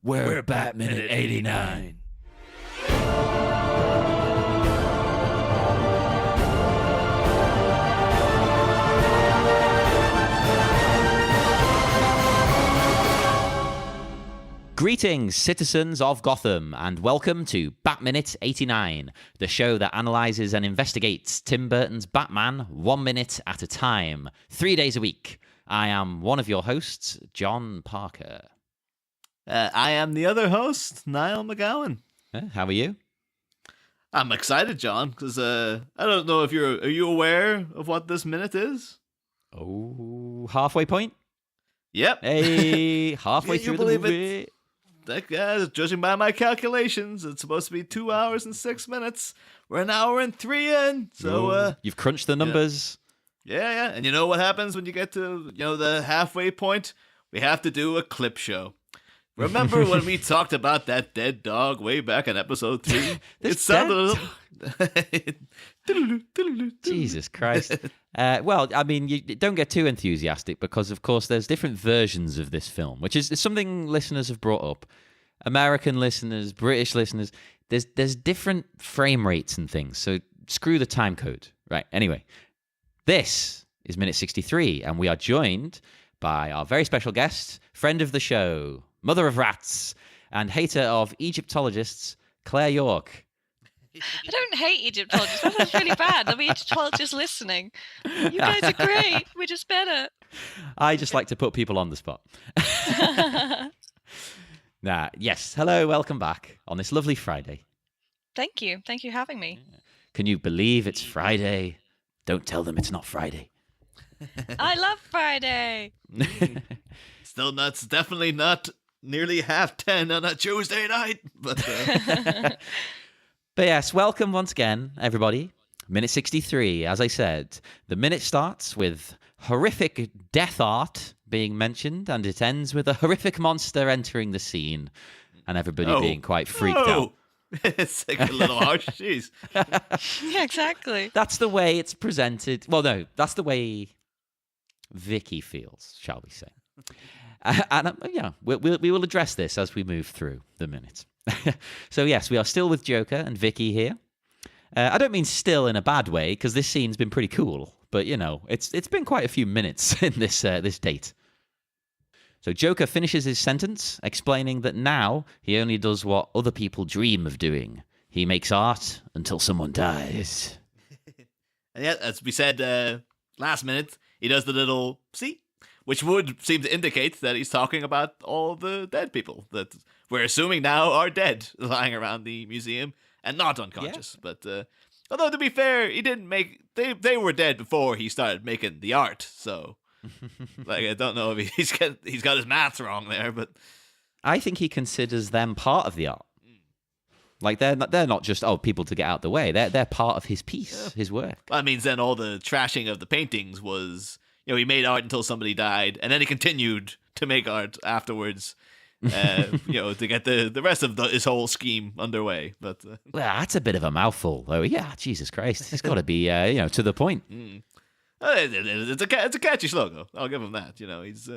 We're Batman at 89. Greetings, citizens of Gotham, and welcome to Batminute 89, the show that analyzes and investigates Tim Burton's Batman 1 minute at a time, 3 days a week. I am one of your hosts, John Parker. I am the other host, Niall McGowan. How are you? I'm excited, John, because I don't know if are you aware of what this minute is? Oh, halfway point? Yep. Hey, halfway through the movie. Judging by my calculations, it's supposed to be 2 hours and 6 minutes. We're an hour and 3 in. So you've crunched the numbers. Yeah. And you know what happens when you get to the halfway point? We have to do a clip show. Remember when we talked about that dead dog way back in episode 3? It sounded Jesus Christ. Well, I mean, you don't get too enthusiastic because, of course, there's different versions of this film, which is something listeners have brought up. American listeners, British listeners, there's different frame rates and things, so screw the time code. Right, anyway, this is minute 63, and we are joined by our very special guest, friend of the show, mother of rats, and hater of Egyptologists, Claire York. I don't hate Egyptologists. That sounds really bad. I'm Egyptologists listening. You guys are great. We're just better. I just like to put people on the spot. Yes. Hello, welcome back on this lovely Friday. Thank you. Thank you for having me. Can you believe it's Friday? Don't tell them it's not Friday. I love Friday. Still nuts. Definitely not nearly 10:30 on a Tuesday night. But yes, welcome once again, everybody. Minute 63, as I said. The minute starts with horrific death art being mentioned, and it ends with a horrific monster entering the scene, and everybody being quite freaked out. It's like a little harsh. Jeez. Yeah, exactly. That's the way it's presented. Well, no, that's the way Vicky feels, shall we say. And we will address this as we move through the minute. So yes, we are still with Joker and Vicky here. I don't mean still in a bad way, because this scene's been pretty cool. But it's been quite a few minutes in this date. So Joker finishes his sentence, explaining that now he only does what other people dream of doing. He makes art until someone dies. And yeah, as we said last minute, he does the little see, which would seem to indicate that he's talking about all the dead people that we're assuming now are dead, lying around the museum and not unconscious. Yeah. But although to be fair, he didn't make they were dead before he started making the art. So I don't know if he's got his maths wrong there, but I think he considers them part of the art. Like they're not just people to get out the way. They're part of his piece, his work. That means then all the trashing of the paintings was, he made art until somebody died, and then he continued to make art afterwards, to get the rest of his whole scheme underway. But well, that's a bit of a mouthful, though. Yeah, Jesus Christ, it's got to be to the point. It's a catchy slogan. I'll give him that. He's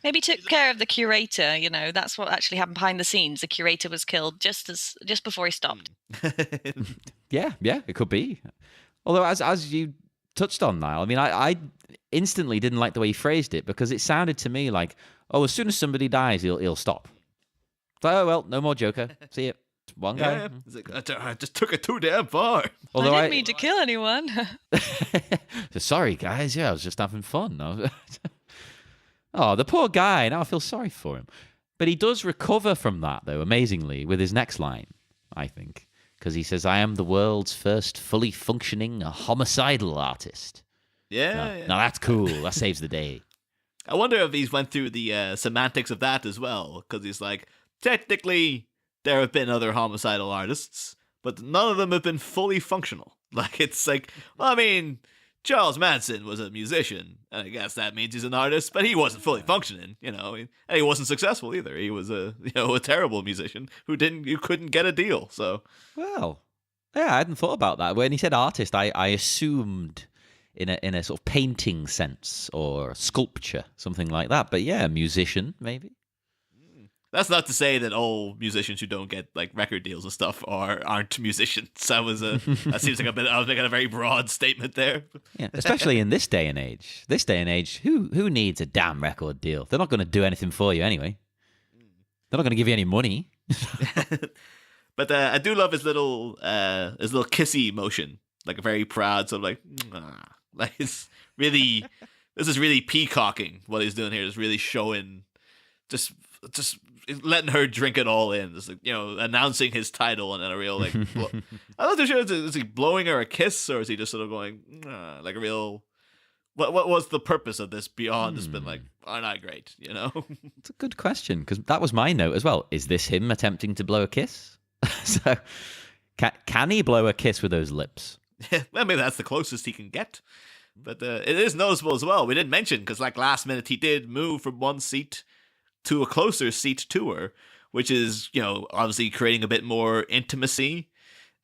maybe took care of the curator. That's what actually happened behind the scenes. The curator was killed just before he stopped. Yeah, it could be. Although, as you touched on, Niall, I mean, I instantly didn't like the way he phrased it, because it sounded to me like, as soon as somebody dies, he'll stop. So, well, no more Joker. See it. One guy. Yeah. It's like, I just took it too damn far. Although I didn't mean to kill anyone. Sorry, guys. Yeah, I was just having fun. The poor guy. Now I feel sorry for him. But he does recover from that, though, amazingly, with his next line, I think. Because he says, I am the world's first fully functioning homicidal artist. Yeah. Now that's cool. That saves the day. I wonder if he's went through the semantics of that as well. Because he's like, technically, there have been other homicidal artists, but none of them have been fully functional. Like, it's like, well, I mean, Charles Manson was a musician, and I guess that means he's an artist, but he wasn't fully functioning, and he wasn't successful either. He was a terrible musician who couldn't get a deal. So, well, yeah, I hadn't thought about that. When he said artist, I assumed in a sort of painting sense or sculpture, something like that. But yeah, musician maybe. That's not to say that all musicians who don't get like record deals and stuff aren't musicians. That seems like I was making a very broad statement there. Yeah, especially in this day and age. This day and age, who needs a damn record deal? They're not going to do anything for you anyway. They're not going to give you any money. But I do love his little kissy motion, like a very proud sort of like it's really, this is really peacocking. What he's doing here is really showing, just letting her drink it all in. Just like, announcing his title and then a real like. I'm not too sure. Is he blowing her a kiss or is he just sort of going like a real? What was the purpose of this beyond just been like, aren't I great? It's a good question because that was my note as well. Is this him attempting to blow a kiss? So can he blow a kiss with those lips? Yeah, well, maybe that's the closest he can get. But it is noticeable as well. We didn't mention because like last minute he did move from one seat to a closer seat to her, which is obviously creating a bit more intimacy.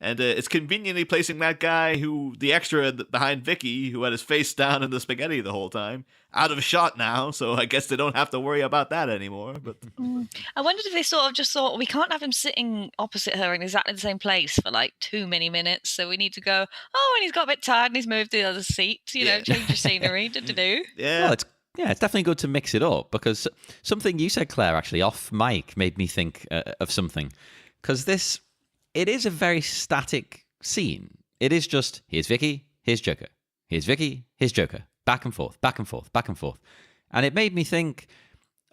And it's conveniently placing that guy the extra behind Vicky, who had his face down in the spaghetti the whole time, out of shot now. So I guess they don't have to worry about that anymore. But I wondered if they sort of just thought, we can't have him sitting opposite her in exactly the same place for like too many minutes. So we need to go, and he's got a bit tired and he's moved to the other seat, change your scenery. Do. Yeah. Well, it's definitely good to mix it up because something you said, Claire, actually off mic made me think of something. Because it is a very static scene. It is just, here's Vicky, here's Joker. Here's Vicky, here's Joker. Back and forth, back and forth, back and forth. And it made me think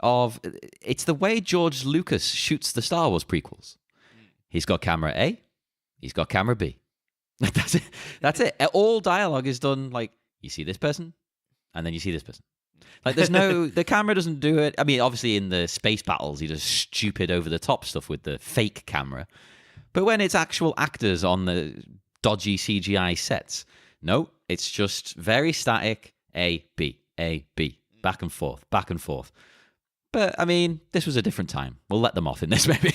of, it's the way George Lucas shoots the Star Wars prequels. He's got camera A, he's got camera B. That's it. That's it. All dialogue is done like, you see this person, and then you see this person. Like there's the camera doesn't do it. I mean, obviously in the space battles, he does stupid over the top stuff with the fake camera. But when it's actual actors on the dodgy CGI sets, no, it's just very static. A, B, back and forth, back and forth. But, I mean, this was a different time. We'll let them off in this, maybe.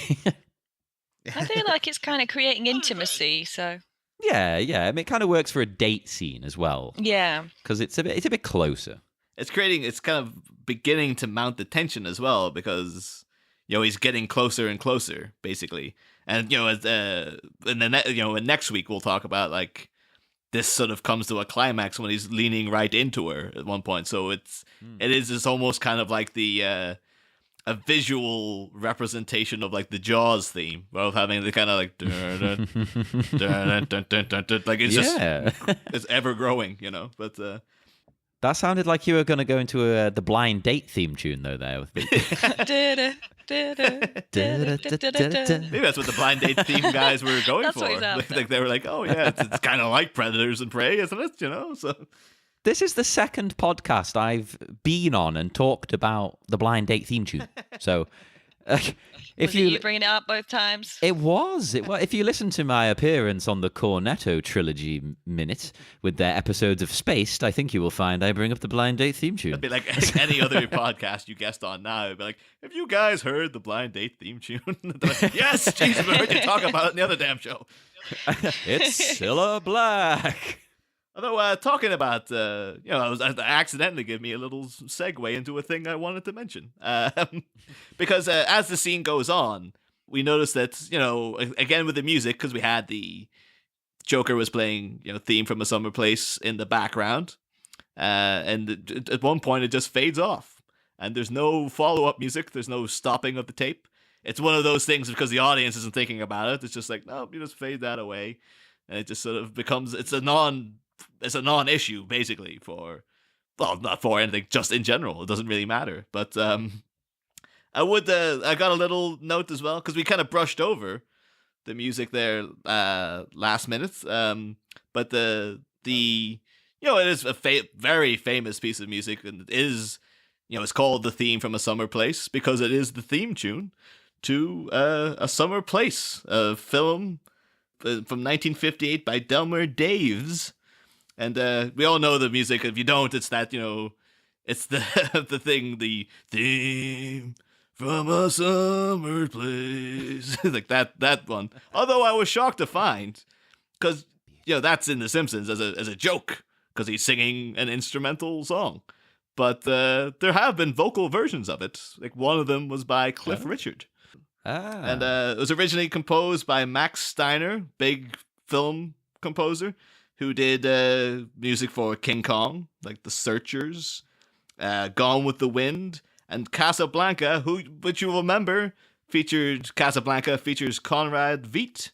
I feel like it's kind of creating intimacy, so... Yeah. I mean, it kind of works for a date scene as well. Yeah. Because it's a bit closer. It's kind of beginning to mount the tension as well because, he's getting closer and closer, basically. And, and next week we'll talk about, like, this sort of comes to a climax when he's leaning right into her at one point. So it is just almost kind of like a visual representation of, like, the Jaws theme, of having the kind of, like, like, it's just, it's ever growing, but... That sounded like you were going to go into the blind date theme tune, though, there. With Maybe that's what the blind date theme guys were going for. Like they were like, oh, yeah, it's kind of like Predators and Prey, isn't it? So this is the second podcast I've been on and talked about the blind date theme tune. So... If you bringing it up both times, it was. If you listen to my appearance on the Cornetto trilogy minute with their episodes of Spaced, I think you will find I bring up the Blind Date theme tune. It'd be like any other podcast you guest on now. It'd be like, have you guys heard the Blind Date theme tune? Like, yes, Jesus, we heard you talk about it in the other damn show. It's Cilla Black. Although talking about, I accidentally gave me a little segue into a thing I wanted to mention. Because as the scene goes on, we notice that, again with the music, because we had the Joker was playing, theme from A Summer Place in the background. And at one point it just fades off. And there's no follow-up music. There's no stopping of the tape. It's one of those things because the audience isn't thinking about it. It's just like, no, you just fade that away. And it just sort of becomes, it's a non-issue, basically, not for anything, just in general. It doesn't really matter. But I got a little note as well, because we kind of brushed over the music there last minute. But it is a very famous piece of music, and it is, it's called the theme from A Summer Place, because it is the theme tune to A Summer Place, a film from 1958 by Delmer Daves. And we all know the music. If you don't, it's that, it's the the theme from A Summer Place. Like that one. Although I was shocked to find, because, that's in The Simpsons as a joke, because he's singing an instrumental song. But there have been vocal versions of it. Like one of them was by Cliff Richard. And it was originally composed by Max Steiner, big film composer, who did music for King Kong, like The Searchers, Gone with the Wind, and Casablanca, which you will remember Casablanca features Conrad Veidt,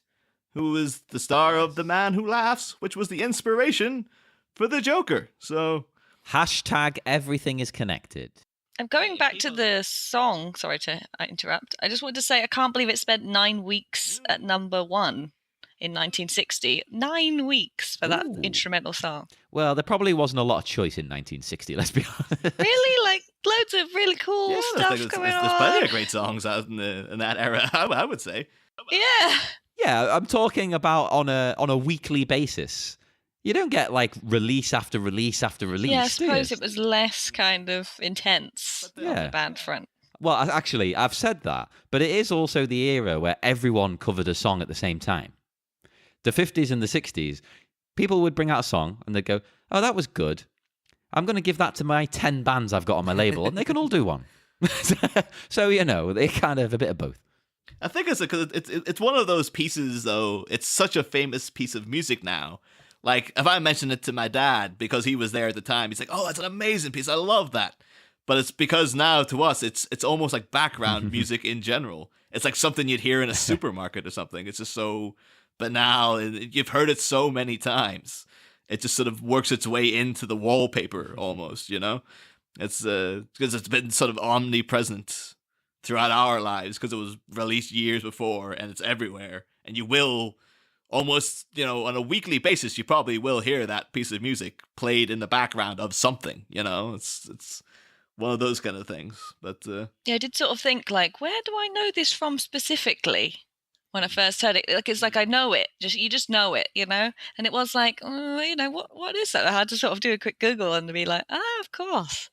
who is the star of The Man Who Laughs, which was the inspiration for the Joker. So hashtag everything is connected. I'm going back to the song. Sorry to interrupt. I just wanted to say I can't believe it spent 9 weeks at number 1 in 1960. 9 weeks for that instrumental song. Well, there probably wasn't a lot of choice in 1960, let's be honest. Really? Like, loads of really cool stuff going on. There's plenty of great songs out in that era, I would say. Yeah. Yeah, I'm talking about on a weekly basis. You don't get like release after release after release. Yeah, I suppose it was less kind of intense on the band front. Well, actually, I've said that, but it is also the era where everyone covered a song at the same time. The 50s and the 60s, people would bring out a song and they'd go, "Oh, that was good. I'm going to give that to my 10 bands I've got on my label," and they can all do one. So, they kind of a bit of both. I think it's one of those pieces, though. It's such a famous piece of music now. Like, if I mention it to my dad, because he was there at the time, he's like, "Oh, that's an amazing piece. I love that." But it's because now, to us, it's almost like background music in general. It's like something you'd hear in a supermarket or something. It's just so banal. You've heard it so many times. It just sort of works its way into the wallpaper, almost, It's because it's been sort of omnipresent throughout our lives, because it was released years before, and it's everywhere. And you will... almost, on a weekly basis, you probably will hear that piece of music played in the background of something, It's one of those kind of things. But yeah, I did sort of think, like, where do I know this from specifically? When I first heard it, like, it's like I know it. You just know it, And it was like, what is that? I had to sort of do a quick Google and be like, of course.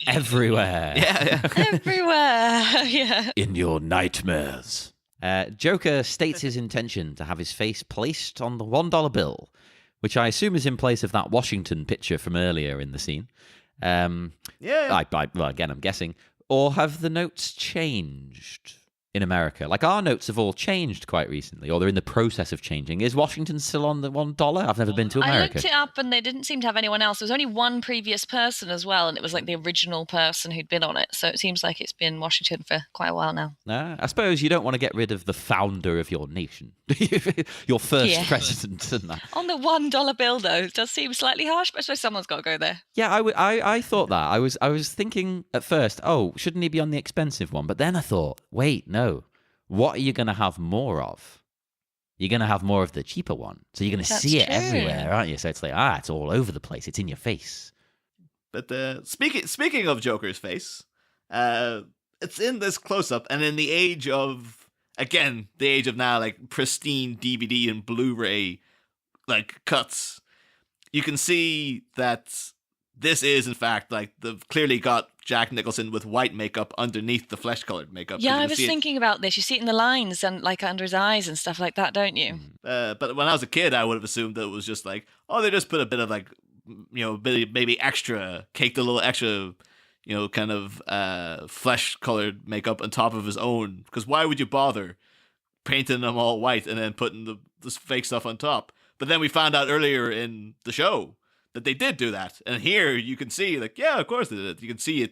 Everywhere. Yeah. Everywhere. Yeah. In your nightmares. Joker states his intention to have his face placed on the $1 bill, which I assume is in place of that Washington picture from earlier in the scene. Well, again, I'm guessing. Or have the notes changed in America? Like, our notes have all changed quite recently, or they're in the process of changing. Is Washington still on the $1? I've never been to America. I looked it up, and they didn't seem to have anyone else. There was only one previous person as well, and it was like the original person who'd been on it. So it seems like it's been Washington for quite a while now. I suppose you don't want to get rid of the founder of your nation, your first president, and that. On the $1 bill, though, it does seem slightly harsh, but I suppose someone's got to go there. Yeah, I thought that. I was thinking at first, shouldn't he be on the expensive one? But then I thought, wait, no. What are you going to have more of? You're going to have more of the cheaper one. So you're going to see it everywhere, aren't you? So it's like, it's all over the place. It's in your face. But speaking of Joker's face, it's in this close-up, and in the age of now, like, pristine DVD and Blu-ray, like, cuts, you can see that this is, in fact, like, they've clearly got Jack Nicholson with white makeup underneath the flesh-colored makeup. Yeah, I was thinking about this. You see it in the lines and, like, under his eyes and stuff like that, don't you? But when I was a kid, I would have assumed that it was just like, they just put a bit of, like, maybe extra, caked a little extra, kind of flesh-colored makeup on top of his own. Because why would you bother painting them all white and then putting this fake stuff on top? But then we found out earlier in the show that they did do that. And here you can see, like, yeah, of course they did. You can see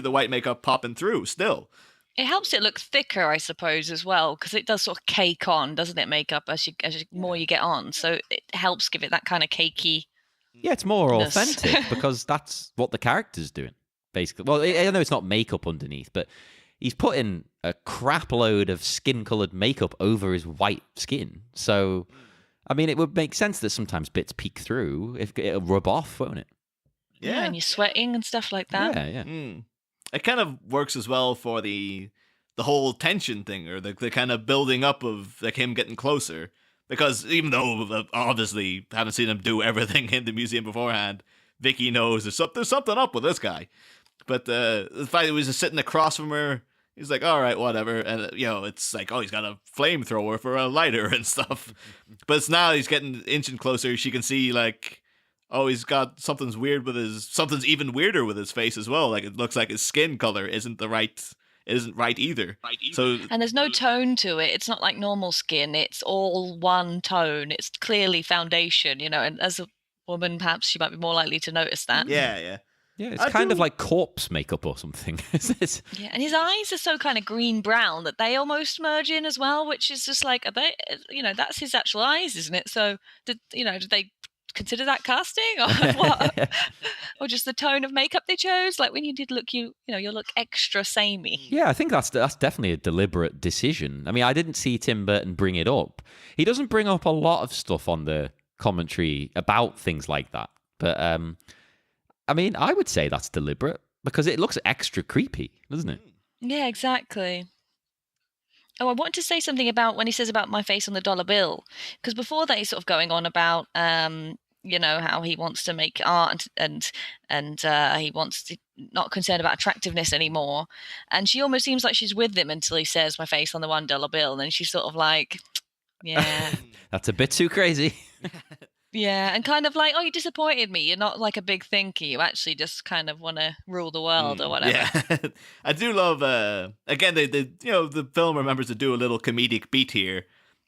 the white makeup popping through still. It helps it look thicker, I suppose, as well, because it does sort of cake on, doesn't it, makeup, as you more you get on. So it helps give it that kind of cakey. Yeah, it's more authentic because that's what the character's doing, basically. Well, I know it's not makeup underneath, but he's putting a crap load of skin-coloured makeup over his white skin. So... I mean, it would make sense that sometimes bits peek through. If it'll rub off, won't it? Yeah, and you're sweating and stuff like that. Yeah. It kind of works as well for the whole tension thing, or the kind of building up of, like, him getting closer. Because even though obviously haven't seen him do everything in the museum beforehand, Vicky knows there's something up with this guy. But the fact that he was just sitting across from her. He's like, all right, whatever. And, it's like, he's got a flamethrower for a lighter and stuff. But it's now he's getting inching closer. She can see, like, he's got something's even weirder with his face as well. Like, it looks like his skin color isn't the right it isn't right either. So And there's no tone to it. It's not like normal skin. It's all one tone. It's clearly foundation, and as a woman, perhaps she might be more likely to notice that. yeah. Yeah, it's kind of like corpse makeup or something. Yeah, and his eyes are so kind of green-brown that they almost merge in as well, which is just like, are they, that's his actual eyes, isn't it? So, did they consider that casting or what? Or just the tone of makeup they chose? Like when you did look, you look extra samey. Yeah, I think that's definitely a deliberate decision. I mean, I didn't see Tim Burton bring it up. He doesn't bring up a lot of stuff on the commentary about things like that. But, I mean, I would say that's deliberate because it looks extra creepy, doesn't it? Yeah, exactly. Oh, I wanted to say something about when he says about my face on the dollar bill, because before that he's sort of going on about how he wants to make art and he wants to not concerned about attractiveness anymore, and she almost seems like she's with him until he says my face on the $1 bill, and then she's sort of like, yeah, that's a bit too crazy. yeah, and kind of like, oh, you disappointed me. You're not like a big thinker. You actually just kind of want to rule the world or whatever. Yeah, I do love. Again, they the film remembers to do a little comedic beat here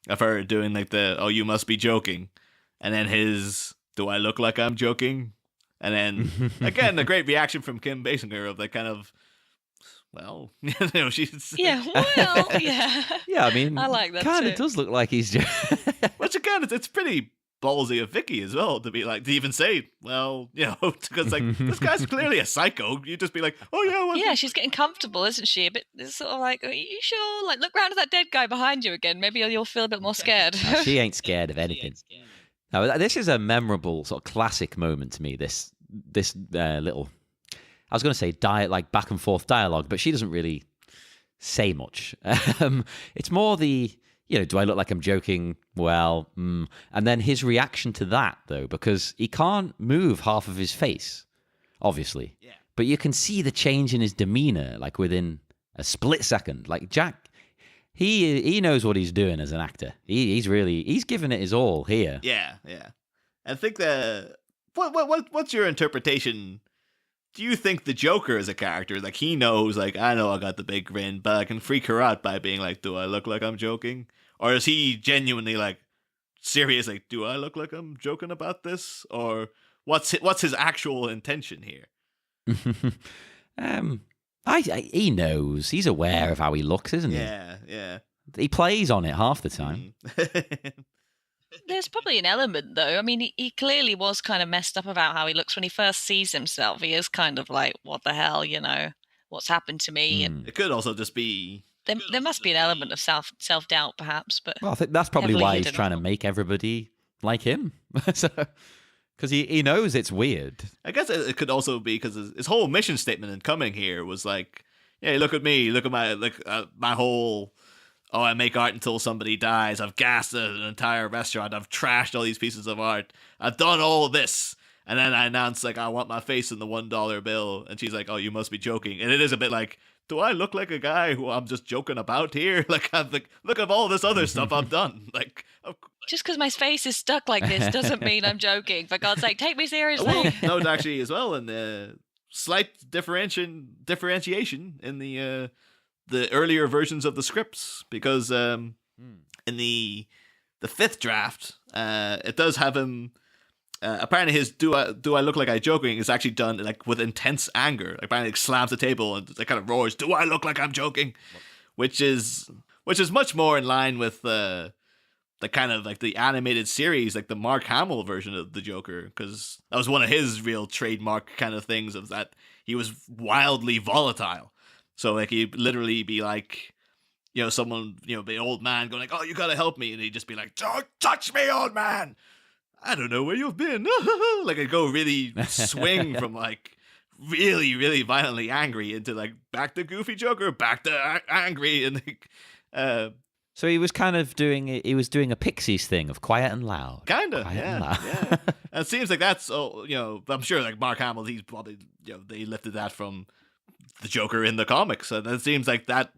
of her doing like the "oh, you must be joking," and then his "do I look like I'm joking?" And then again, the great reaction from Kim Basinger of like kind of, well, she's yeah, well, yeah, yeah. I mean, I like that. Kind of too. does look like he's. Which again, it's pretty ballsy of Vicky as well to be like to even say, well, because like this guy's clearly a psycho. You just be like, oh yeah, well, yeah, she's getting comfortable, isn't she? A bit it's sort of like, are you sure? Like, look round at that dead guy behind you again. Maybe you'll feel a bit more scared. No, she ain't scared of anything. Now, this is a memorable sort of classic moment to me. This little, I was going to say like back and forth dialogue, but she doesn't really say much. It's more the, do I look like I'm joking? Well, and then his reaction to that, though, because he can't move half of his face, obviously. Yeah. But you can see the change in his demeanor, like within a split second. Like Jack, he knows what he's doing as an actor. He's giving it his all here. Yeah. I think that what's your interpretation? Do you think the Joker is a character? Like he knows, like I know I got the big grin, but I can freak her out by being like, "Do I look like I'm joking?" Or is he genuinely like serious? Like, "Do I look like I'm joking about this?" Or what's his actual intention here? He knows. He's aware of how he looks, isn't he? Yeah. He plays on it half the time. There's probably an element, though. I mean, he clearly was kind of messed up about how he looks when he first sees himself. He is kind of like, what the hell, what's happened to me? And It could also just be... there must be an element of self-doubt, perhaps. But Well, I think that's probably heavily why he's hidden. trying to make everybody like him. Because he knows it's weird. I guess it could also be because his whole mission statement in coming here was like, "Hey, look at me, look at my whole, oh, I make art until somebody dies. I've gassed an entire restaurant. I've trashed all these pieces of art. I've done all this." And then I announce like, "I want my face in the $1 bill." And she's like, "Oh, you must be joking." And it is a bit like, do I look like a guy who I'm just joking about here? Like, look at all this other stuff I've done. Like, just because my face is stuck like this doesn't mean I'm joking. For God's sake, take me seriously. well, no, actually, as well, in the slight differentiation in the earlier versions of the scripts, because in the fifth draft, it does have him. Apparently, his "do I look like I'm joking" is actually done like with intense anger. Like, apparently, he slams the table and it kind of roars, "Do I look like I'm joking?" Which is much more in line with the kind of like the animated series, like the Mark Hamill version of the Joker, because that was one of his real trademark kind of things, of that he was wildly volatile. So like he'd literally be like, someone, the old man going like, "Oh, you gotta help me," and he'd just be like, "Don't touch me, old man. I don't know where you've been." Like it'd go really swing from like really, really violently angry into like back to goofy Joker, back to angry, and like, So he was kind of doing a Pixies thing of quiet and loud. Kinda, Quiet yeah, and loud. yeah. And it seems like that's, I'm sure like Mark Hamill, he's probably, they lifted that from the Joker in the comics, and it seems like that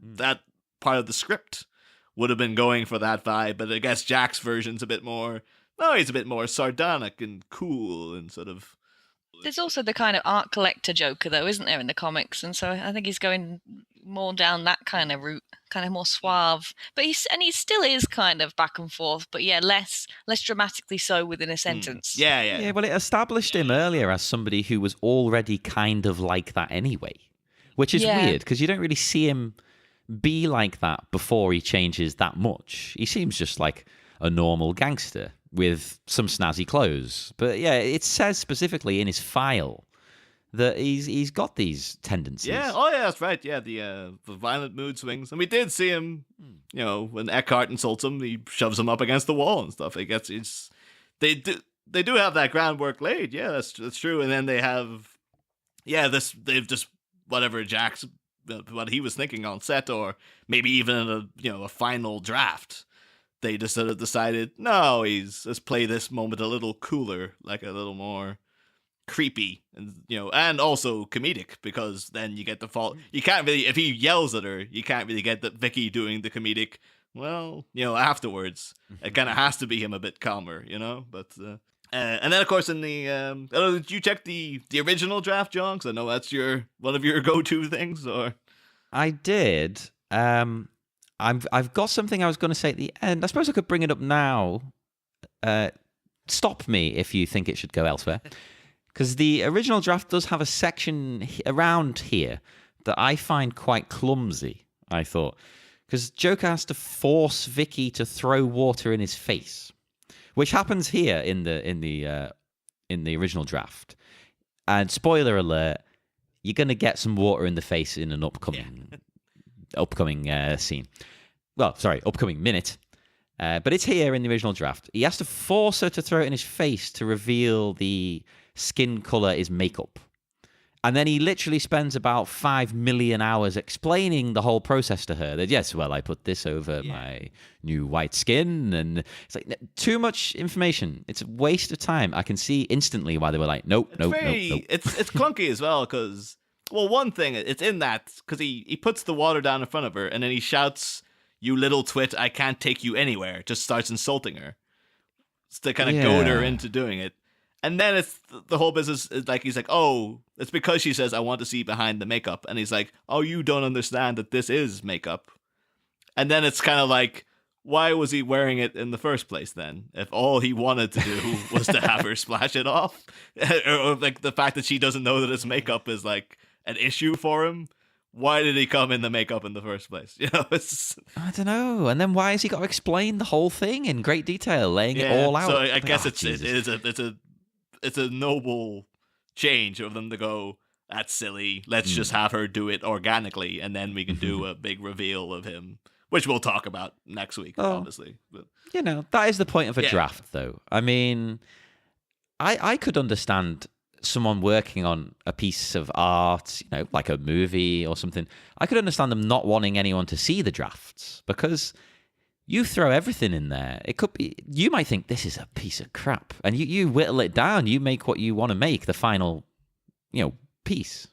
part of the script would have been going for that vibe. But I guess Jack's version's a bit more. No, he's a bit more sardonic and cool and sort of. There's also the kind of art collector Joker, though, isn't there, in the comics? And so I think he's going more down that kind of route, kind of more suave. But he still is kind of back and forth, but yeah, less dramatically so within a sentence. Yeah. Well, it established him earlier as somebody who was already kind of like that anyway, which is weird because you don't really see him be like that before he changes that much. He seems just like a normal gangster with some snazzy clothes. But yeah, it says specifically in his file that he's got these tendencies. Yeah, that's right. Yeah, the violent mood swings. And we did see him, when Eckhart insults him, he shoves him up against the wall and stuff. They do have that groundwork laid. Yeah, that's true. And then they have, they've just, whatever Jack's, what he was thinking on set, or maybe even in a final draft, they just sort of decided, no, let's play this moment a little cooler, like a little more creepy, and also comedic, because then you get the fault. You can't really, if he yells at her, you can't really get that Vicky doing the comedic. Well, afterwards, it kind of has to be him a bit calmer, But and then of course in the, did you check the original draft, John? Because I know that's one of your go-to things. Or I did. I've got something I was going to say at the end. I suppose I could bring it up now. Stop me if you think it should go elsewhere. Because the original draft does have a section around here that I find quite clumsy, I thought. Because Joker has to force Vicky to throw water in his face, which happens here in the original draft. And spoiler alert, you're going to get some water in the face in an upcoming scene. Well, sorry, upcoming minute. But it's here in the original draft. He has to force her to throw it in his face to reveal the skin color is makeup. And then he literally spends about 5 million hours explaining the whole process to her. That, yes, well, I put this over my new white skin. And it's like, too much information. It's a waste of time. I can see instantly why they were like, nope. It's clunky as well, because, well, one thing, it's in that, because he puts the water down in front of her, and then he shouts, "You little twit, I can't take you anywhere," just starts insulting her. It's to kind of goad her into doing it. And then it's the whole business is like, he's like, oh, it's because she says, "I want to see behind the makeup." And he's like, oh, you don't understand that this is makeup. And then it's kind of like, why was he wearing it in the first place then? If all he wanted to do was to have her splash it off? Or like the fact that she doesn't know that it's makeup is like an issue for him. Why did he come in the makeup in the first place? I don't know. And then why has he got to explain the whole thing in great detail, laying it all out? So I guess it's a noble change of them to go, that's silly. Let's just have her do it organically, and then we can do a big reveal of him, which we'll talk about next week, obviously. But, that is the point of a draft, though. I mean, I could understand someone working on a piece of art, like a movie or something. I could understand them not wanting anyone to see the drafts, because you throw everything in there. It could be, you might think this is a piece of crap, and you whittle it down. You make what you want to make the final, piece.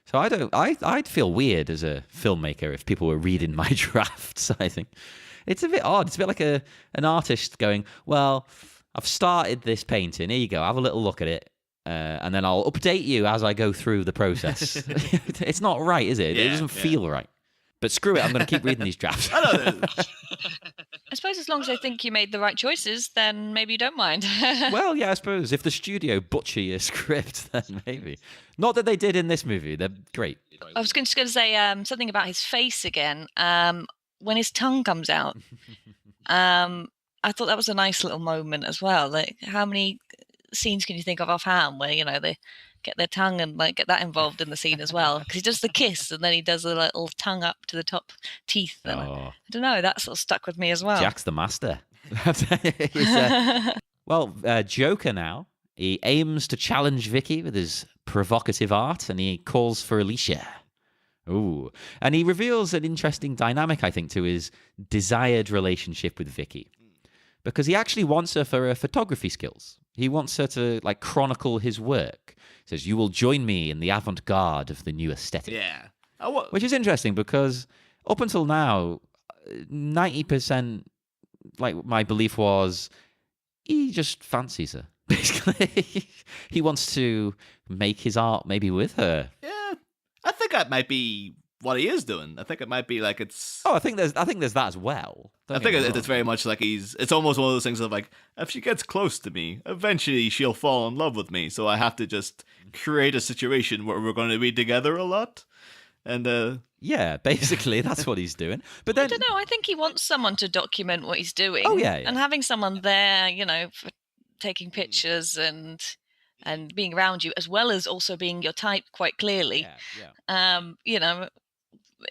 So I'd feel weird as a filmmaker if people were reading my drafts. I think it's a bit odd. It's a bit like an artist going, well, I've started this painting. Here you go. Have a little look at it. And then I'll update you as I go through the process. It's not right, is it? It doesn't feel right. But screw it, I'm going to keep reading these drafts. I suppose as long as I think you made the right choices, then maybe you don't mind. Well, yeah, I suppose. If the studio butcher your script, then maybe. Not that they did in this movie. They're great. I was just going to say something about his face again. When his tongue comes out, I thought that was a nice little moment as well. Like, how many scenes can you think of offhand where, they get their tongue and like get that involved in the scene as well? Because he does the kiss and then he does a little tongue up to the top teeth. And I don't know, that sort of stuck with me as well. Jack's the master. Joker now, he aims to challenge Vicky with his provocative art, and he calls for Alicia. Ooh. And he reveals an interesting dynamic, I think, to his desired relationship with Vicky. Because he actually wants her for her photography skills. He wants her to chronicle his work. He says, "You will join me in the avant-garde of the new aesthetic." Yeah. Which is interesting because up until now, 90%, my belief was, he just fancies her. Basically, he wants to make his art maybe with her. Yeah, I think that might be what he is doing. I think it might be like it's. Oh, I think there's that as well. I think it's very much like it's almost one of those things of like, if she gets close to me, eventually she'll fall in love with me. So I have to just create a situation where we're going to be together a lot. And yeah, basically that's what he's doing. But then I don't know. I think he wants someone to document what he's doing. Oh, yeah. And having someone there, for taking pictures and being around you, as well as also being your type quite clearly. Yeah.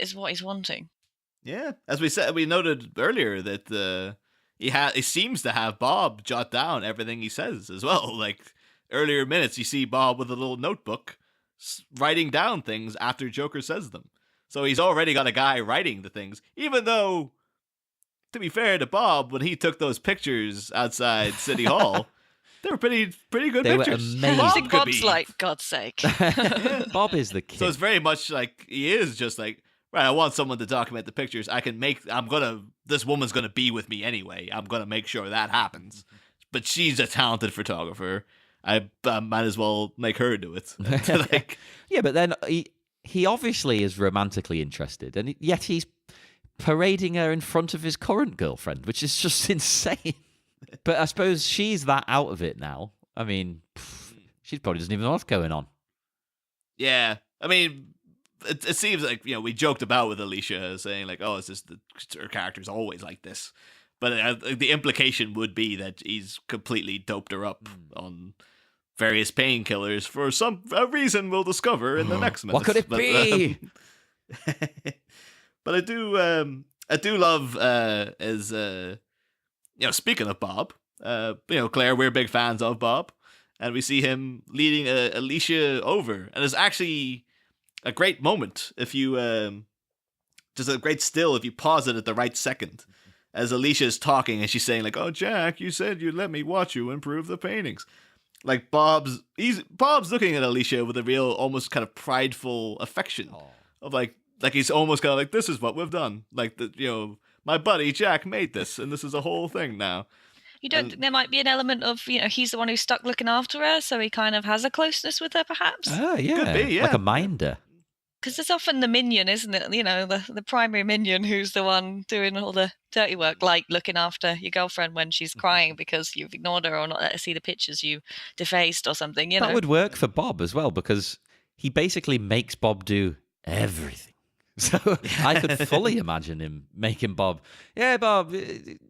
Is what he's wanting. yeah, as we noted earlier that he seems to have Bob jot down everything he says as well. Like earlier minutes, you see Bob with a little notebook writing down things after Joker says them. So he's already got a guy writing the things, even though, to be fair to Bob, when he took those pictures outside City Hall, they were pretty good They were pictures. amazing. I think Bob's like, God's sake. Bob is the kid. So it's very much like he is just like, right, I want someone to document the pictures. This woman's gonna be with me anyway. I'm gonna make sure that happens. But she's a talented photographer. I might as well make her do it. Like, yeah, but then he obviously is romantically interested, and yet he's parading her in front of his current girlfriend, which is just insane. But I suppose she's that out of it now. I mean, she probably doesn't even know what's going on. yeah, I mean, it seems like, we joked about with Alicia saying like, oh, it's just her character's always like this. But the implication would be that he's completely doped her up on various painkillers for a reason we'll discover in the next minute. What could it be? But I do love speaking of Bob, Claire, we're big fans of Bob, and we see him leading Alicia over, and it's actually a great moment if you just a great still if you pause it at the right second. As Alicia is talking and she's saying like, "Oh, Jack, you said you'd let me watch you improve the paintings." Like Bob's looking at Alicia with a real, almost kind of prideful affection of like he's almost kind of like, "This is what we've done. Like my buddy Jack made this, and this is a whole thing now." You don't think there might be an element of, he's the one who's stuck looking after her, so he kind of has a closeness with her, perhaps? Oh, yeah. Could be, yeah. Like a minder. Because there's often the minion, isn't it? The primary minion who's the one doing all the dirty work, like looking after your girlfriend when she's crying because you've ignored her or not let her see the pictures you defaced or something, That would work for Bob as well, because he basically makes Bob do everything. So I could fully imagine him making Bob, yeah, Bob,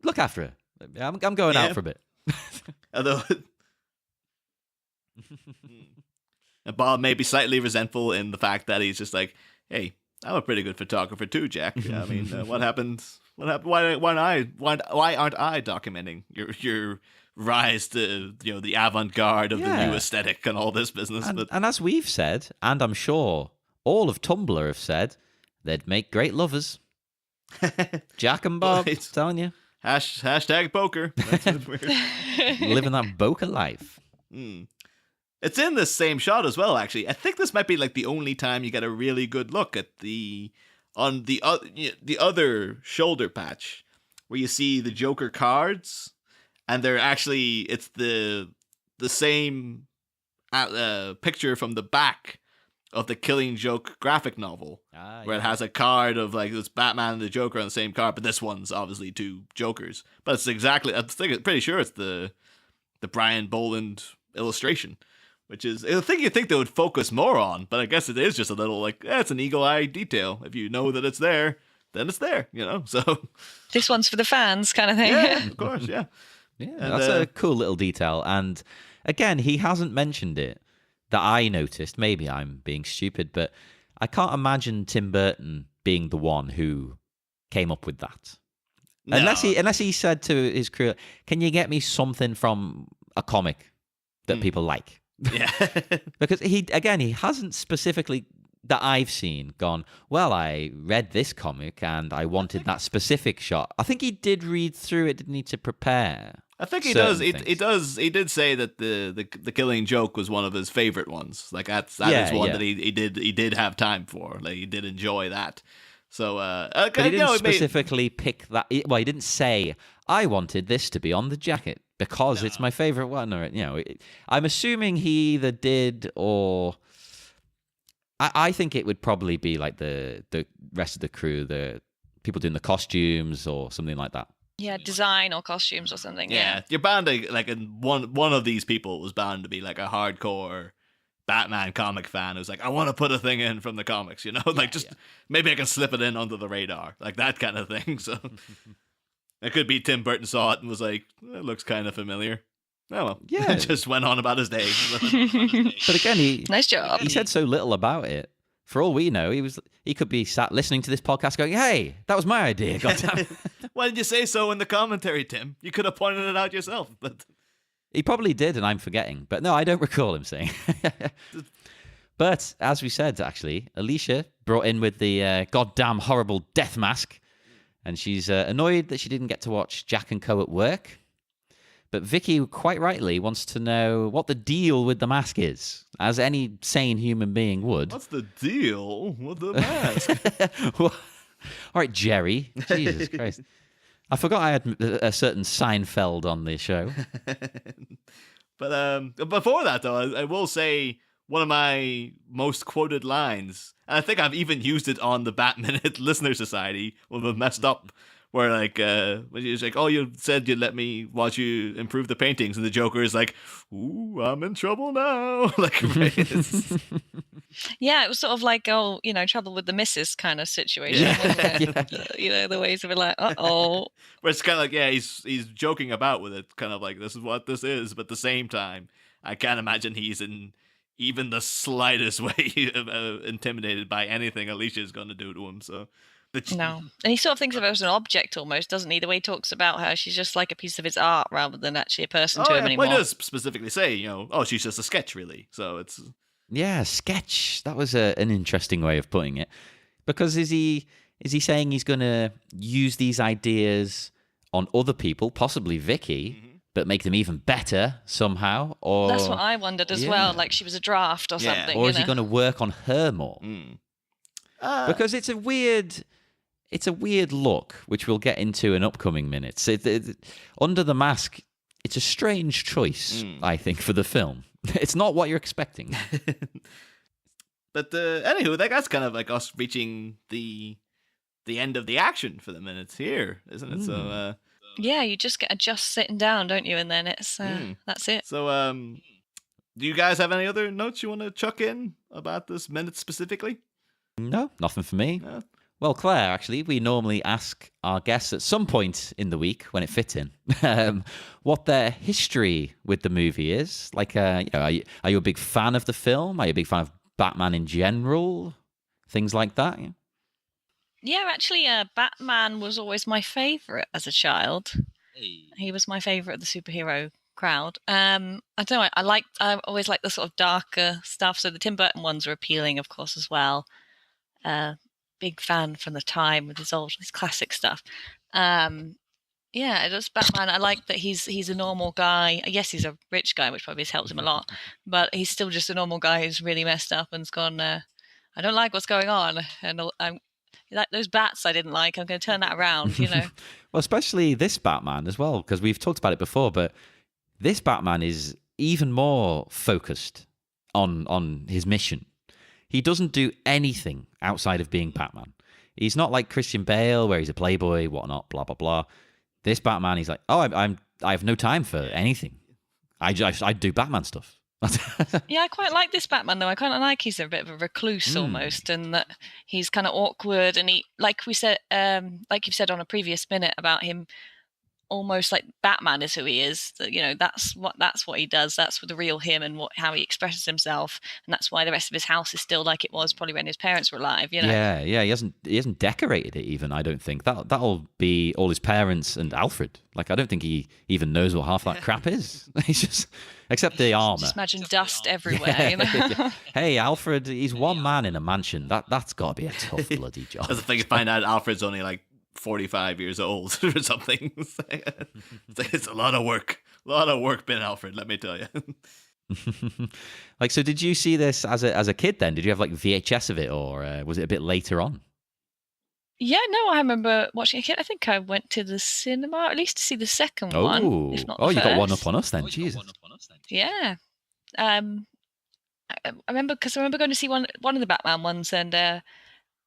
look after her. I'm going out for a bit. Although... And Bob may be slightly resentful in the fact that he's just like, "Hey, I'm a pretty good photographer too, Jack. I mean, what happened? What happened? Why aren't I documenting your rise to the avant-garde of the new aesthetic and all this business?" And as we've said, and I'm sure all of Tumblr have said, they'd make great lovers. Jack and Bob, telling you. Hashtag poker. That's what we're living that boker life. It's in this same shot as well, actually. I think this might be like the only time you get a really good look at the other shoulder patch, where you see the Joker cards, and they're actually, it's the same picture from the back of the Killing Joke graphic novel, where it has a card of like this Batman and the Joker on the same card, but this one's obviously two Jokers. But it's exactly, pretty sure it's the Brian Boland illustration. Which is a thing you'd think they would focus more on, but I guess it is just a little like, it's an eagle-eye detail. If you know that it's there, then it's there, So this one's for the fans, kind of thing. Yeah, of course, yeah. Yeah, that's a cool little detail. And again, he hasn't mentioned it that I noticed. Maybe I'm being stupid, but I can't imagine Tim Burton being the one who came up with that. No. Unless he said to his crew, "Can you get me something from a comic that people like?" Yeah. Because he hasn't specifically, that I've seen, gone, "Well, I read this comic and I wanted that specific shot." I think he did read through it, didn't need to prepare. I think he does. He did say that the Killing Joke was one of his favorite ones. Like that is one that he did have time for. Like he did enjoy that. So but he didn't specifically pick that. Well, he didn't say, "I wanted this to be on the jacket because it's my favorite one," or I'm assuming he either did or I think it would probably be like the rest of the crew, the people doing the costumes or something like that. Yeah, design or costumes or something. Yeah, you're bound to, like, one of these people was bound to be like a hardcore Batman comic fan who's like, I want to put a thing in from the comics, you know, like maybe I can slip it in under the radar, like that kind of thing. So it could be Tim Burton saw it and was like, it looks kind of familiar. Oh well, Yeah. just went on about his day. But again, Nice job. he said so little about it. For all we know, he could be sat listening to this podcast going, hey, that was my idea. Goddamn. Why didn't you say so in the commentary, Tim? You could have pointed it out yourself. But He probably did, and I'm forgetting. But no, I don't recall him saying. But as we said, actually, Alicia brought in with the goddamn horrible death mask, and she's annoyed that she didn't get to watch Jack and Co. at work. But Vicky, quite rightly, wants to know what the deal with the mask is, as any sane human being would. what's the deal with the mask? All right, Jerry. Jesus Christ. I forgot I had a certain Seinfeld on the show. But before that, though, I will say one of my most quoted lines, and I think I've even used it on the Bat-Minute Listener Society when we messed up, where, like, when he was like, oh, you said you'd let me watch you improve the paintings, and the Joker is like, ooh, I'm in trouble now. Like, right? Yeah, it was sort of like, trouble with the missus kind of situation. Yeah. Wasn't it? The ways of it, like, uh-oh. Where it's kind of like, yeah, he's joking about with it, kind of like, this is what this is, but at the same time, I can't imagine he's in even the slightest way intimidated by anything Alicia is going to do to him. So, no, and he sort of thinks of her as an object almost, doesn't he? The way he talks about her, she's just like a piece of his art rather than actually a person to him anymore. Well, he does specifically say, she's just a sketch, really. So it's Yeah, sketch. That was an interesting way of putting it. Because is he saying he's going to use these ideas on other people, possibly Vicky, but make them even better somehow? Or that's what I wondered as well. Like she was a draft or something. Or is he going to work on her more? Because it's a weird look, which we'll get into in upcoming minutes. Under the mask, it's a strange choice, I think, for the film. It's not what you're expecting. But anywho, that's kind of like us reaching the end of the action for the minutes here, isn't it? So yeah, you just get sitting down, don't you? And then it's that's it. So do you guys have any other notes you want to chuck in about this minute specifically? No, nothing for me. No. Well, Claire, actually, we normally ask our guests at some point in the week when it fits in what their history with the movie is. Like, are you a big fan of the film? Are you a big fan of Batman in general? Things like that? Yeah, actually, Batman was always my favourite as a child. Hey. He was my favourite of the superhero crowd. I don't know. I always like the sort of darker stuff. So the Tim Burton ones are appealing, of course, as well. Big fan from the time with his classic stuff. Yeah, just Batman. I like that he's a normal guy. Yes, he's a rich guy, which probably has helped him a lot. But he's still just a normal guy who's really messed up and's gone. I don't like what's going on, and I'm like those bats I didn't like. I'm going to turn that around. Well, especially this Batman as well, because we've talked about it before. But this Batman is even more focused on his mission. He doesn't do anything outside of being Batman. He's not like Christian Bale, where he's a playboy, whatnot, blah blah blah. This Batman, he's like, I have no time for anything. I do Batman stuff. Yeah, I quite like this Batman though. I kind of like he's a bit of a recluse almost, and that he's kind of awkward. And he, like we said, like you've said on a previous minute about him, almost like Batman is who he is. That's what he does. That's the real him and how he expresses himself, and that's why the rest of his house is still like it was probably when his parents were alive. Yeah. He hasn't decorated it even. I don't think that'll be all his parents and Alfred. Like I don't think he even knows what half that crap is. He's just except the armor. Just imagine dust everywhere. Yeah. Hey, Alfred, he's one man in a mansion. That's got to be a tough bloody job. That's the thing. You find out Alfred's only like 45 years old or something. It's a lot of work. Ben Alfred, let me tell you. Like, so did you see this as a kid then? Did you have like VHS of it, or was it a bit later on? Yeah, no, I remember watching it. I think I went to the cinema, at least to see the second one. If not the you got one first. up on us then. Jesus. Yeah. I remember going to see one of the Batman ones, and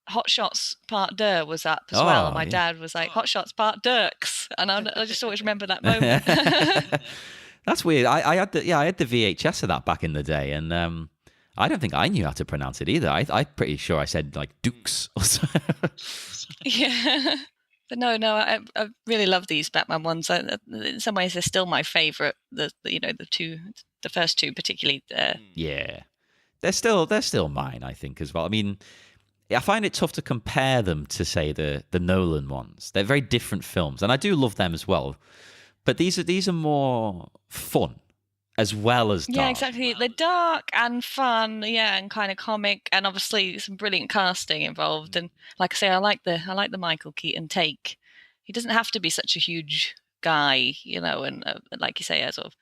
Hot Shots Part Deux was up as well. And Oh, my yeah. dad was like, Hot Shots Part Dirks. And I just always remember that moment. That's weird. I had the VHS of that back in the day, and I don't think I knew how to pronounce it either. I'm pretty sure I said like Dukes or something. Yeah. But no, I really love these Batman ones. In some ways, they're still my favourite. The first two particularly. Yeah, they're still mine, I think, as well. I mean, I find it tough to compare them to, say, the Nolan ones. They're very different films, and I do love them as well. But these are more fun as well as dark. Yeah, exactly. They're dark and fun, yeah, and kind of comic, and obviously some brilliant casting involved. And like I say, I like the Michael Keaton take. He doesn't have to be such a huge guy, and like you say, sort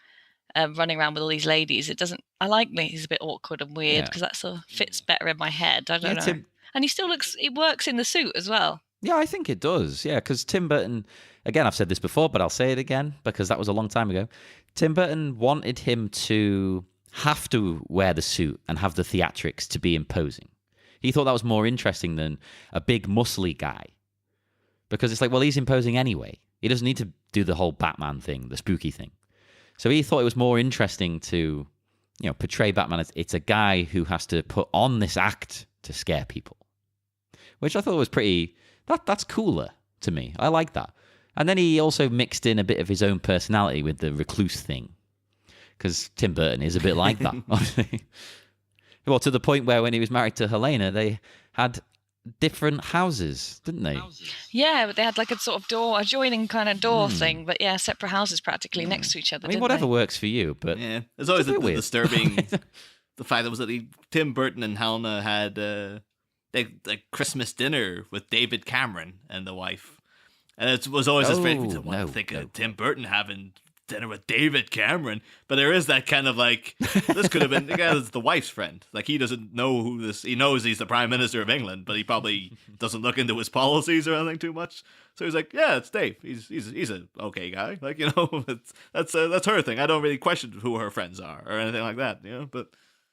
of running around with all these ladies. It doesn't. I like that he's a bit awkward and weird because that sort of fits better in my head. I don't know. And he still looks. It works in the suit as well. Yeah, I think it does. Yeah, because Tim Burton. Again, I've said this before, but I'll say it again because that was a long time ago. Tim Burton wanted him to have to wear the suit and have the theatrics to be imposing. He thought that was more interesting than a big muscly guy. Because it's like, well, he's imposing anyway. He doesn't need to do the whole Batman thing, the spooky thing. So he thought it was more interesting to, portray Batman as it's a guy who has to put on this act to scare people. Which I thought was pretty... That's cooler to me. I like that. And then he also mixed in a bit of his own personality with the recluse thing. Because Tim Burton is a bit like that, obviously. Well, to the point where when he was married to Helena, they had different houses, didn't they? Yeah, but they had like a sort of adjoining kind of door thing. But yeah, separate houses practically next to each other. I mean, whatever works for you, but... Yeah, it's always a disturbing... the fact that Tim Burton and Helena had a Christmas dinner with David Cameron and the wife. And it was always this great thing. I think of Tim Burton having dinner with David Cameron. But there is that kind of like, this could have been, it's the wife's friend. Like, he doesn't know he knows he's the Prime Minister of England, but he probably doesn't look into his policies or anything too much. So he's like, yeah, it's Dave. He's an okay guy. Like, that's her thing. I don't really question who her friends are or anything like that, but...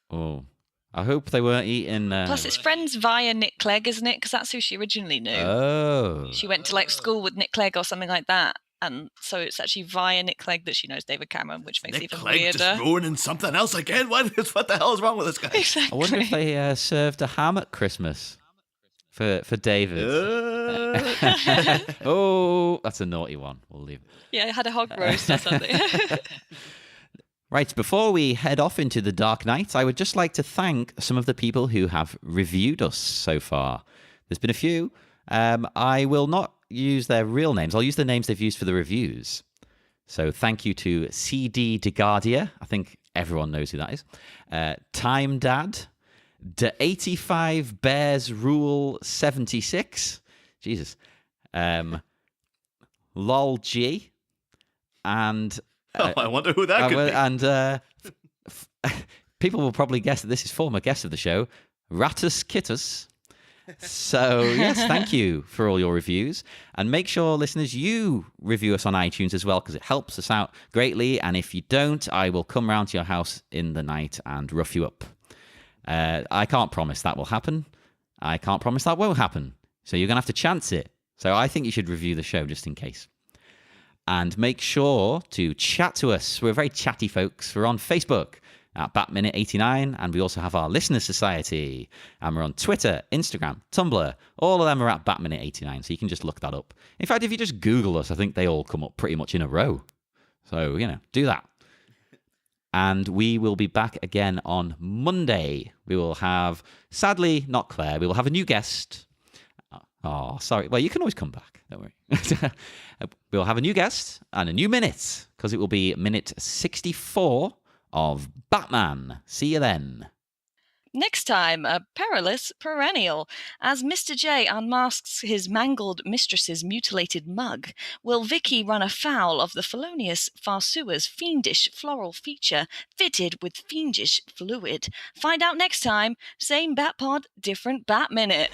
Oh, I hope they weren't eating... Plus, it's friends via Nick Clegg, isn't it? Because that's who she originally knew. Oh. She went to school with Nick Clegg or something like that. And so it's actually via Nick Clegg that she knows David Cameron, which makes it even Clegg weirder. Just ruining something else again? What the hell is wrong with this guy? Exactly. I wonder if they served a ham at Christmas for David. Oh, that's a naughty one. We'll leave it. Yeah, had a hog roast or something. Right, before we head off into the dark night, I would just like to thank some of the people who have reviewed us so far. There's been a few. I will not use their real names. I'll use the names they've used for the reviews. So thank you to CD DeGuardia. I think everyone knows who that is. Time Dad. The 85 Bears Rule 76. Jesus. Lol G. And... I wonder who that could be. And people will probably guess that this is former guest of the show, Ratus Kittus. So, yes, thank you for all your reviews. And make sure, listeners, you review us on iTunes as well, because it helps us out greatly. And if you don't, I will come round to your house in the night and rough you up. I can't promise that will happen. I can't promise that won't happen. So you're going to have to chance it. So I think you should review the show just in case. And make sure to chat to us. We're very chatty folks. We're on Facebook at BatMinute89, and we also have our Listener Society. And we're on Twitter, Instagram, Tumblr. All of them are at BatMinute89, so you can just look that up. In fact, if you just Google us, I think they all come up pretty much in a row. So, do that. And we will be back again on Monday. We will have, sadly, not Claire, we will have a new guest. Oh, sorry. Well, you can always come back. Don't worry. We'll have a new guest and a new minute, because it will be minute 64 of Batman. See you then. Next time, a perilous perennial. As Mr. J unmasks his mangled mistress's mutilated mug, will Vicky run afoul of the felonious farceur's fiendish floral feature fitted with fiendish fluid? Find out next time. Same Batpod, different Bat Minute.